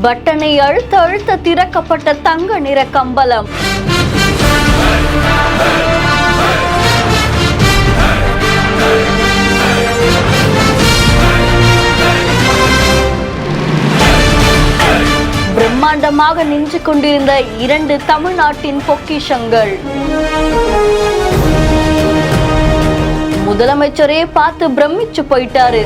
பட்டனை அழுத்த அழுத்த திறக்கப்பட்ட தங்க நிற கம்பளம். பிரம்மாண்டமாக நின்று கொண்டிருந்த 2 தமிழ்நாட்டின் பொக்கிஷங்கள். முதலமைச்சரே பார்த்து பிரமிச்சு போயிட்டாரு.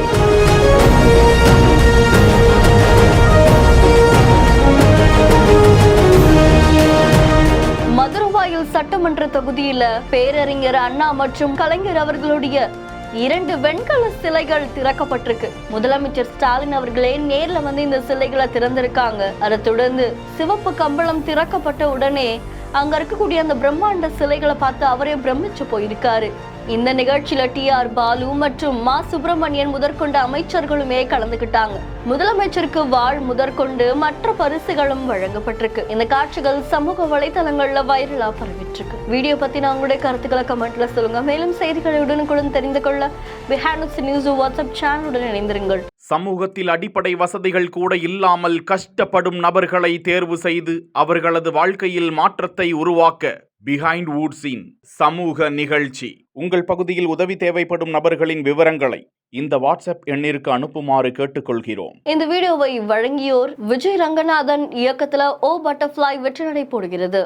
மதுரவாயல் சட்டமன்ற தொகுதியில பேரறிஞர் அண்ணா மற்றும் கலைஞர் அவர்களுடைய 2 வெண்கல சிலைகள் திறக்கப்பட்டிருக்கு. முதலமைச்சர் ஸ்டாலின் அவர்களே நேர்ல வந்து இந்த சிலைகளை திறந்திருக்காங்க. அதை தொடர்ந்து சிவப்பு கம்பளம் திறக்கப்பட்ட உடனே அங்க இருக்கக்கூடிய அந்த பிரம்மாண்ட சிலைகளை பார்த்து அவரே பிரமிச்சு போயிருக்காரு. இந்த நிகழ்ச்சியில TR பாலு மற்றும் மா சுப்பிரமணியன் முதற்கொண்ட அமைச்சர்களுமே கலந்துகிட்டாங்க. முதலமைச்சருக்கு வாழ் முதற்கொண்டு மற்ற பரிசுகளும் வழங்கப்பட்டிருக்கு. இந்த காட்சிகள் சமூக வலைதளங்கள்ல வைரலா பரவிட்டு இருக்கு. வீடியோ பத்தி உங்களுடைய கருத்துக்களை கமெண்ட்ல சொல்லுங்க. மேலும் செய்திகளை உடனுக்குடன் தெரிந்து கொள்ள பிஹைண்ட் நியூஸ் வாட்ஸ்அப் சேனலுடன் இணைந்திருங்கள். சமூகத்தில் அடிப்படை வசதிகள் கூட இல்லாமல் கஷ்டப்படும் நபர்களை தேர்வு செய்து அவர்களது வாழ்க்கையில் மாற்றத்தை உருவாக்க பிஹைண்ட் வுட்ஸின் சமூக நிகழ்ச்சி. உங்கள் பகுதியில் உதவி தேவைப்படும் நபர்களின் விவரங்களை இந்த வாட்ஸ்அப் எண்ணிற்கு அனுப்புமாறு கேட்டுக்கொள்கிறோம். இந்த வீடியோவை வழங்கியோர் விஜய் ரங்கநாதன் இயக்கத்துல ஓ பட்டர்ஃப்ளை வெற்றி நடை போடுகிறது.